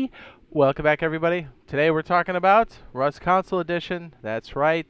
Hey, welcome back everybody. Today we're talking about Rust Console Edition. That's right.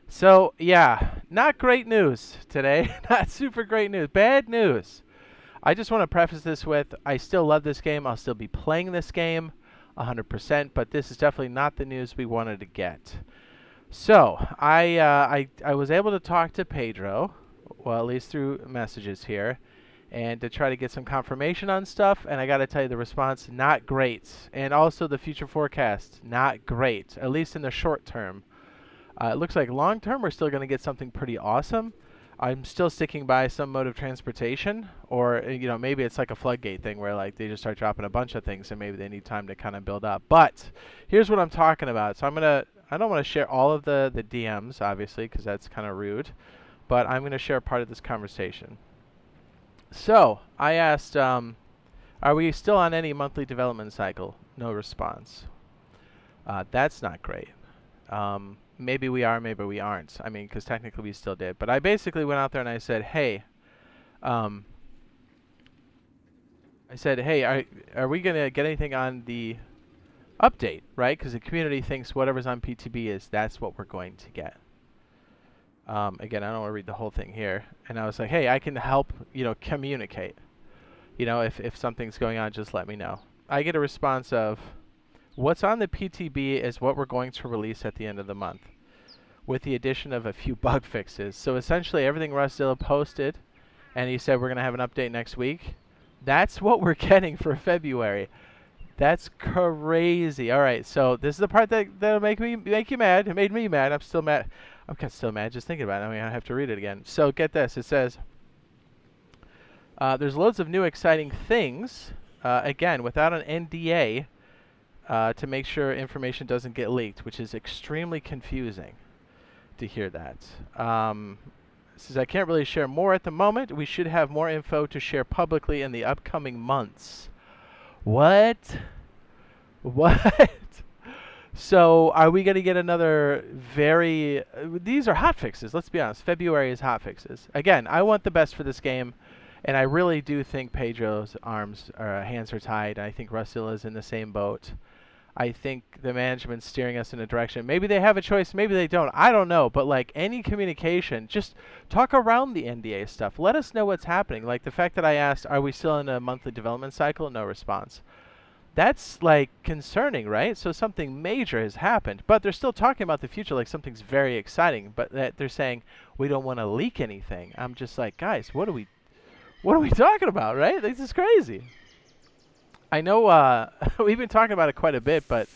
So yeah, not great news today. Not super great news. Bad news. I just want to preface this with I still love this game. I'll still be playing this game 100%, but this is definitely not the news we wanted to get. So I was able to talk to Pedro, well at least through messages here, and to try to get some confirmation on stuff, and I got to tell you the response, not great. And also the future forecast, not great, at least in the short term. It looks like long term we're still going to get something pretty awesome. I'm still sticking by some mode of transportation, or maybe it's like a floodgate thing where like they just start dropping a bunch of things and maybe they need time to kind of build up. But here's what I'm talking about. So I don't want to share all of the DMs, obviously, because that's kind of rude, but I'm going to share part of this conversation. So I asked, are we still on any monthly development cycle? No response. That's not great. Maybe we are, maybe we aren't. I mean, because technically we still did. But I basically went out there and I said, hey, are we going to get anything on the update, right? Because the community thinks whatever's on PTB that's what we're going to get. Again, I don't want to read the whole thing here. And I was like, hey, I can help, communicate. If something's going on, just let me know. I get a response of, what's on the PTB is what we're going to release at the end of the month, with the addition of a few bug fixes. So essentially everything Rustzilla posted, and he said we're going to have an update next week, that's what we're getting for February. That's crazy. All right, so this is the part that'll make you mad. It made me mad. I'm still mad. I'm still mad just thinking about it. I mean, I have to read it again. So get this. It says, there's loads of new exciting things, again, without an NDA, to make sure information doesn't get leaked, which is extremely confusing to hear that. It says, I can't really share more at the moment. We should have more info to share publicly in the upcoming months. What? What? So are we going to get another these are hotfixes, let's be honest. February is hotfixes. Again, I want the best for this game, and I really do think Pedro's hands are tied. I think Rustzilla is in the same boat. I think the management's steering us in a direction. Maybe they have a choice, maybe they don't. I don't know, but like any communication, just talk around the NDA stuff. Let us know what's happening. Like the fact that I asked, are we still in a monthly development cycle? No response. That's like concerning, right? So something major has happened, but they're still talking about the future like something's very exciting, but that they're saying we don't want to leak anything. I'm just like, guys, what are we talking about, right? This is crazy. I know we've been talking about it quite a bit, but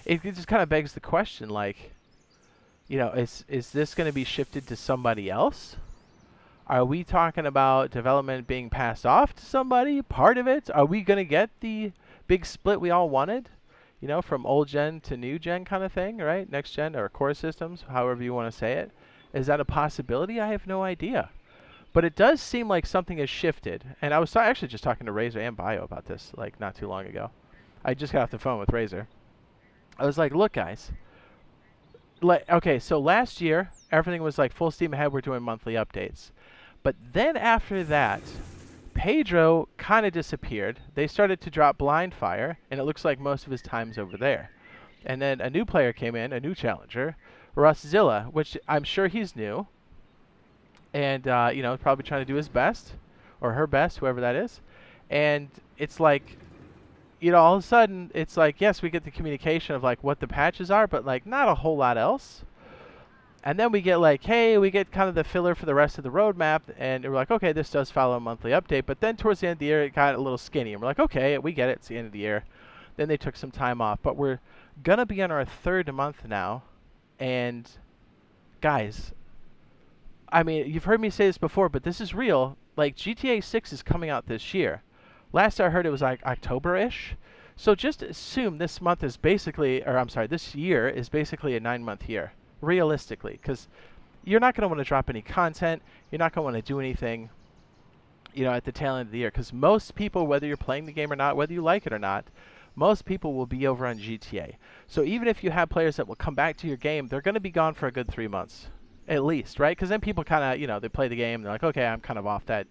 it just kind of begs the question, like, is this going to be shifted to somebody else? Are we talking about development being passed off to somebody? Part of it? Are we going to get the big split we all wanted, from old gen to new gen kind of thing, right? Next gen or core systems, however you want to say it. Is that a possibility? I have no idea. But it does seem like something has shifted. And I was actually just talking to Razor and Bio about this, like, not too long ago. I just got off the phone with Razor. I was like, look, guys. Okay, so last year, everything was like full steam ahead. We're doing monthly updates. But then after that, Pedro kind of disappeared. They started to drop blind fire, and it looks like most of his time's over there. And then a new player came in, a new challenger, Rustzilla, which I'm sure he's new. And, probably trying to do his best, or her best, whoever that is. And it's like, all of a sudden, it's like, yes, we get the communication of, like, what the patches are, but, like, not a whole lot else. And then we get, like, hey, we get kind of the filler for the rest of the roadmap, and we're like, okay, this does follow a monthly update. But then towards the end of the year, it got a little skinny. And we're like, okay, we get it. It's the end of the year. Then they took some time off. But we're going to be on our third month now. And, guys, I mean, you've heard me say this before, but this is real. Like, GTA 6 is coming out this year. Last I heard, it was like October-ish. So just assume this month is basically, this year is basically a 9-month year, realistically, because you're not going to want to drop any content. You're not going to want to do anything, at the tail end of the year, because most people, whether you're playing the game or not, whether you like it or not, most people will be over on GTA. So even if you have players that will come back to your game, they're going to be gone for a good 3 months. At least, right? Because then people kind of, they play the game, and they're like, okay, I'm kind of off that,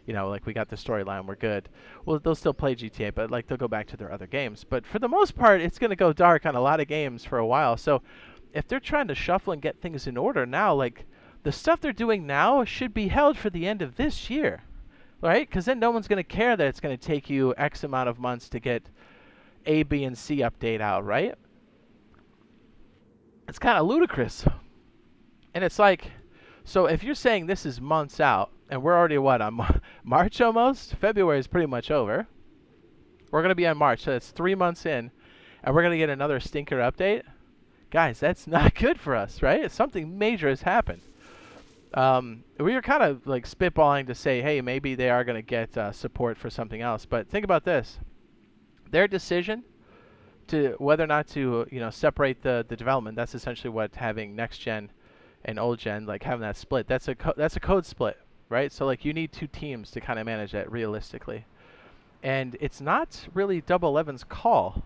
You know, like we got the storyline, we're good. Well, they'll still play GTA, but like they'll go back to their other games. But for the most part, it's going to go dark on a lot of games for a while. So if they're trying to shuffle and get things in order now, like the stuff they're doing now should be held for the end of this year, right? Because then no one's going to care that it's going to take you X amount of months to get A, B, and C update out, right? It's kind of ludicrous. And it's like, so if you're saying this is months out, and we're already, what, on March almost? February is pretty much over. We're going to be on March, so that's 3 months in, and we're going to get another stinker update. Guys, that's not good for us, right? Something major has happened. We were kind of like spitballing to say, hey, maybe they are going to get support for something else. But think about this. Their decision to whether or not to, you know, separate the development, that's essentially what having next gen and old gen, like having that split, that's a code split, right? So like you need 2 teams to kind of manage that realistically. And it's not really Double Eleven's call.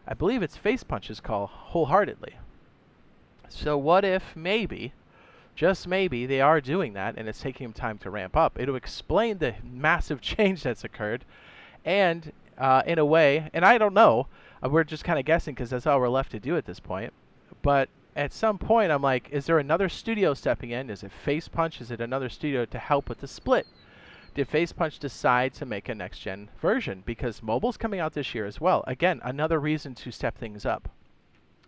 I believe it's Face Punch's call wholeheartedly. So what if maybe, just maybe, they are doing that and it's taking them time to ramp up? It'll explain the massive change that's occurred. And in a way, and I don't know, we're just kind of guessing because that's all we're left to do at this point. But at some point, I'm like, is there another studio stepping in? Is it Face Punch? Is it another studio to help with the split? Did Face Punch decide to make a next-gen version? Because mobile's coming out this year as well. Again, another reason to step things up.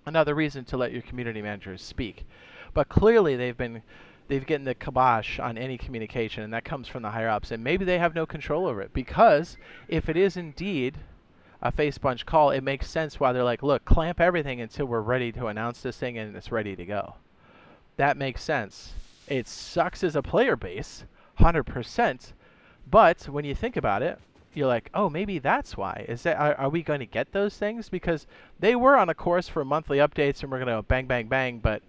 Another reason to let your community managers speak. But clearly they've gotten the kibosh on any communication, and that comes from the higher-ups. And maybe they have no control over it. Because if it is indeed a Face Punch call, it makes sense why they're like, look, clamp everything until we're ready to announce this thing and it's ready to go. That makes sense. It sucks as a player base, 100%. But when you think about it, you're like, oh, maybe that's why. Is that are we going to get those things? Because they were on a course for monthly updates and we're going to go bang, bang, bang. But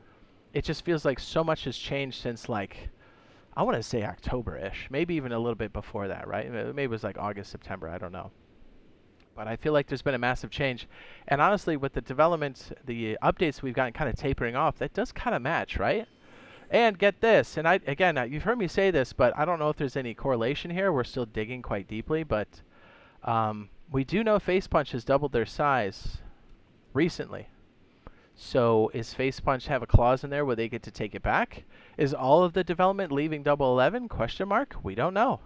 it just feels like so much has changed since, like, I want to say October-ish. Maybe even a little bit before that, right? Maybe it was like August, September. I don't know. But I feel like there's been a massive change. And honestly, with the development, the updates we've gotten kind of tapering off, that does kind of match, right? And get this, and again, you've heard me say this, but I don't know if there's any correlation here. We're still digging quite deeply, but we do know Face Punch has doubled their size recently. So is Face Punch have a clause in there where they get to take it back? Is all of the development leaving Double 11? Question mark. We don't know.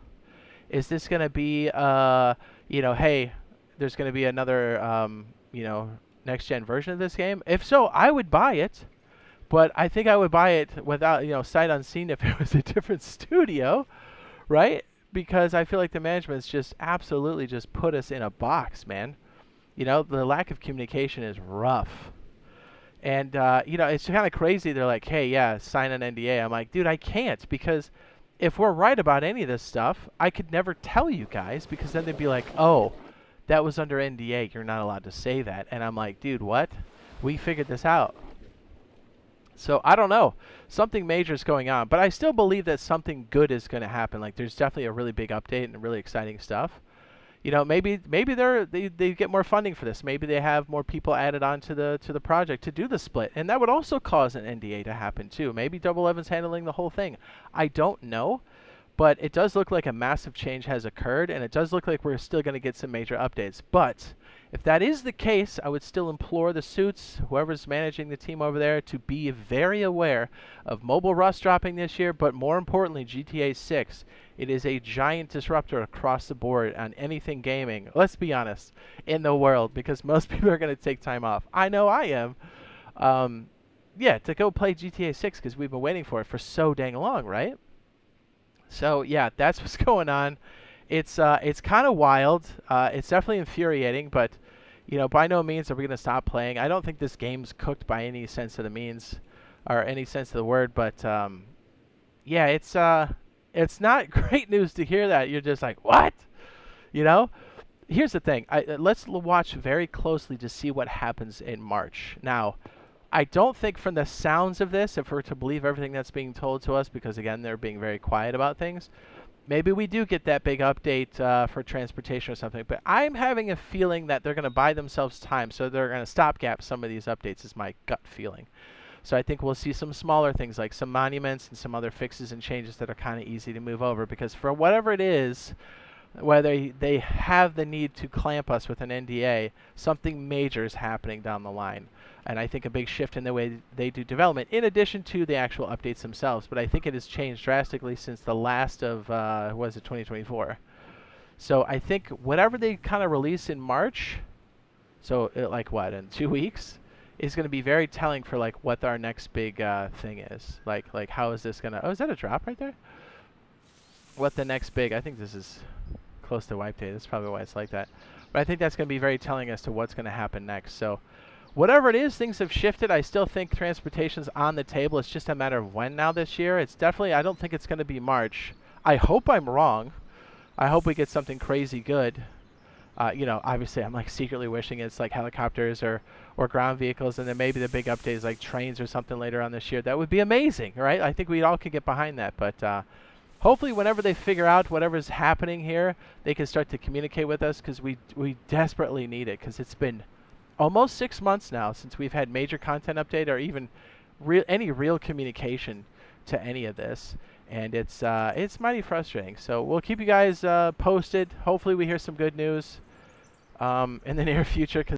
Is this going to be, you know, hey, there's going to be another, you know, next-gen version of this game? If so, I would buy it. But I think I would buy it without, you know, sight unseen if it was a different studio, right? Because I feel like the management's just absolutely just put us in a box, man. You know, the lack of communication is rough. And, you know, it's kind of crazy. They're like, hey, yeah, sign an NDA. I'm like, dude, I can't, because if we're right about any of this stuff, I could never tell you guys, because then they'd be like, oh, that was under NDA. You're not allowed to say that. And I'm like, dude, what? We figured this out. So I don't know. Something major is going on. But I still believe that something good is going to happen. Like, there's definitely a really big update and really exciting stuff. You know, maybe they get more funding for this. Maybe they have more people added on to the project to do the split. And that would also cause an NDA to happen too. Maybe Double Eleven's handling the whole thing. I don't know. But it does look like a massive change has occurred, and it does look like we're still going to get some major updates. But if that is the case, I would still implore the suits, whoever's managing the team over there, to be very aware of mobile Rust dropping this year, but more importantly, GTA 6. It is a giant disruptor across the board on anything gaming, let's be honest, in the world, because most people are going to take time off. I know I am. Yeah, to go play GTA 6 because we've been waiting for it for so dang long, right? So yeah, that's what's going on. It's kind of wild. It's definitely infuriating, but you know, by no means are we gonna stop playing. I don't think this game's cooked by any sense of the means, or any sense of the word. But yeah, it's not great news to hear that. You're just like, what? You know? Here's the thing. Let's watch very closely to see what happens in March. Now, I don't think from the sounds of this, if we're to believe everything that's being told to us, because again, they're being very quiet about things, maybe we do get that big update for transportation or something. But I'm having a feeling that they're going to buy themselves time, so they're going to stopgap some of these updates is my gut feeling. So I think we'll see some smaller things like some monuments and some other fixes and changes that are kind of easy to move over, because for whatever it is, whether they have the need to clamp us with an NDA, something major is happening down the line. And I think a big shift in the way they do development, in addition to the actual updates themselves. But I think it has changed drastically since the last of, was it 2024? So I think whatever they kind of release in March, so like what, in 2 weeks, is going to be very telling for like what our next big thing is. Like how is this going to, oh, is that a drop right there? What the next big, I think this is close to wipe date. That's probably why it's like that. But I think that's going to be very telling as to what's going to happen next. So whatever it is, things have shifted. I still think transportation's on the table. It's just a matter of when now this year. It's definitely, I don't think it's going to be March. I hope I'm wrong. I hope we get something crazy good. You know, obviously I'm like secretly wishing it's like helicopters or ground vehicles, and then maybe the big update is like trains or something later on this year. That would be amazing, right? I think we all could get behind that. But hopefully whenever they figure out whatever's happening here, they can start to communicate with us, because we desperately need it, because it's been almost 6 months now since we've had major content update or even any real communication to any of this. And it's mighty frustrating. So we'll keep you guys posted. Hopefully we hear some good news in the near future, 'cause